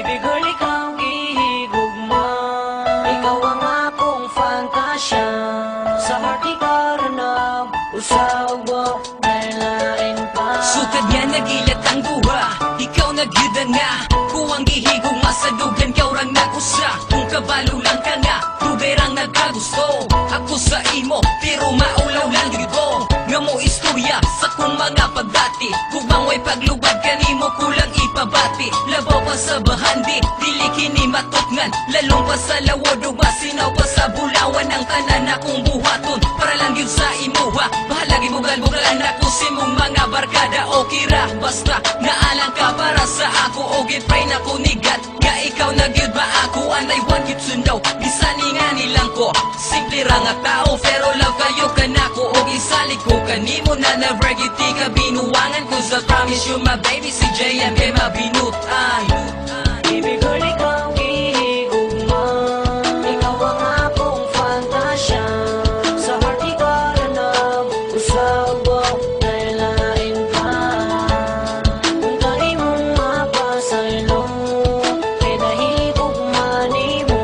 Ibig girl, ikaw gihigugma, ikaw ang akong fantasya. Sa heart ikaranap, usawag nalain pa. Sukad nga nagilat ang duha, ikaw nagyuda nga. Kuwang gihigugma sa dugan, kaw rang nagusa. Kung kabalo lang ka nga, dugay rang nagkagusto. Ako sa imo, pero maulaw lang yudo. Nga mo istorya sa kung mga pagdati. Kung way paglubad kanimo kulang ipabati. Labaw pa sa bahandi, dili kini matutngan. Lalong pa sa lawod o masinaw pa sa bulawan. Ang tanan akong buhaton, para lang yun sa imuha. Bahalagi bugal-bugalan ako simong mga barkada. Okay ra, basta naalang ka para sa ako. O gipray na ko nigat, nga ikaw nagyud ba ako. And I want you to know, gisani nga nilang ko. Simple ra nga tao, pero love kayo kanako. O gisalik ko kanimo na never giti ka binuwangan. Cause I promise you my baby, si JM kay mabinutan. Ibig girl, ikaw gihigugma, ikaw ang akong fantasya. Sa heart ikaranap, usawag nalain pa. Kung kay mong mapasaylo, kay nahigugma nimo.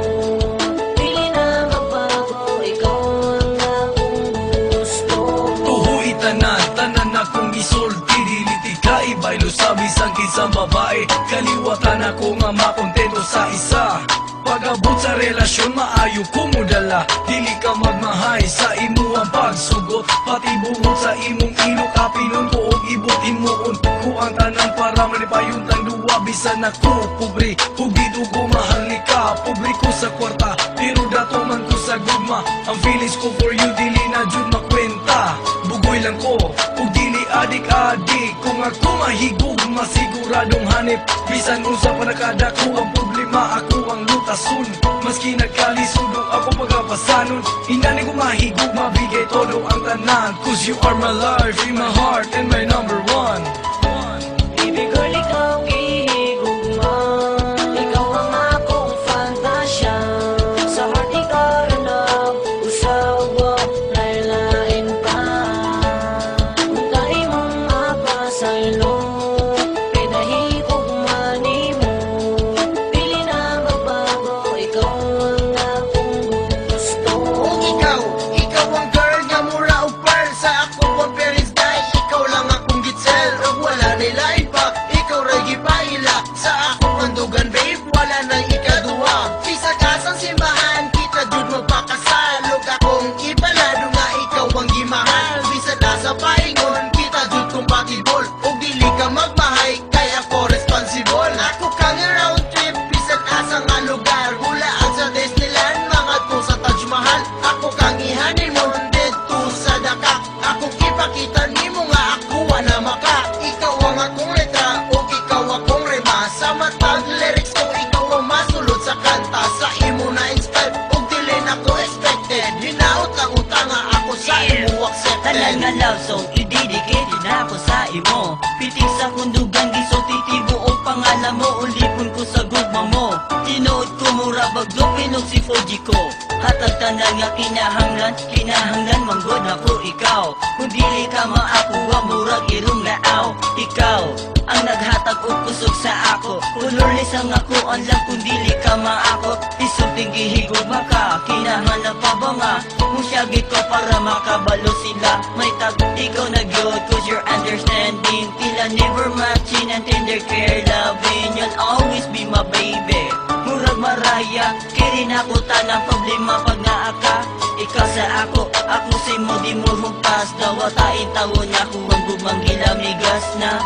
Pili na magbago, ikaw ang akong gusto. Tuhoy tanan akong gisulti. Dili ka ibaylo sa bisang kisang babae. Kaliwatan ako nga makontento sa isa. Pag-abot sa relasyon, maayo ko mo dala. Dili ka magmahay sa imo ang pagsugot. Pati bungod sa imong ilok, apinon ko og ibot himuon ko ang tanan para manipayuntang duwa. Bisan ako pobre, ug dito ko mahal ni ka. Pobre ko sa kwarta, pero dato man ko sa gugma. Ang feelings ko for you, dili na jud makwenta. Bugoy lang ko, ug dili adik-adik. Kung ako mahigog, masiguradong hanip. Bisan unsa pa nakadako ang problema, ako ang lutason. Maski nagkalisudong ako pagapasanon, hinani ko mahigog, mabigay todo ang tanan. Cause you are my life, in my heart, and my number one. Ibig girl, ikaw gihigugma, ikaw ang akong fantasya. Sa heart ikaranap, usawag nalain pa. Kung kay mong mapasaylo, kay nahigugma nimo. Pili na magbago, ikaw ang akong gusto. Kung ikaw ang girl nga mura o pearl. Sa ako ang parents day, ikaw lang akong gitsel. O wala nilain pa, ikaw ray gipaila. Sa ako ang dugan babe, wala nang ikaduha. Kisa kasang simbahan, kita jud magpakasal. Huwag akong ibalado nga ikaw ang gimahal. Bisa na sa paingon, kita jud compatible. O dili ka magmahay, kaya ako responsible. Ako kang round trip, bisan asa nga lugar. Hulaan sa Disneyland, mga to sa Taj Mahal. Ako kang i-honeymoon, dito sa Dakar. Ako ipakita nimo nga ako na maka. Ikaw ang akong letra, o ikaw akong rema. Sa matag lyrics ko, ikaw ang masulod sa kanta. Sa imo na inspired, o dili na ko expected. Hinaot lang utanga, ako sa imo accepted. Tanan nga love song, i-dedicate na ako sa imo. Pitik sa kundugan, gisotitibo o pangalan mo. Ulipon ko sa gugma mo. Tinuod ko mura bagdupin og si Fuji ko. Hatag tanan nga kinahanglan manggod na ko ikaw. Kung dili ka maakuha, murag irong laaw. Ikaw ang naghatag og kusog sa ako. Kulurlis ang ako, ang lang kung dili ka maako. Isulting gihigugma ka, kinahanglan pa ba nga? Musyagit ko para makabalo sila. May tag, ikaw na gyud, cause you're understanding. Tila never matching and tender care loving. You'll always be my baby. Murag maraya, kirin ako tanang problema pag naaka. Ikaw sa ako sa imo di mo humpas. Dawa tain tawon ako ang gumang gilamigas na.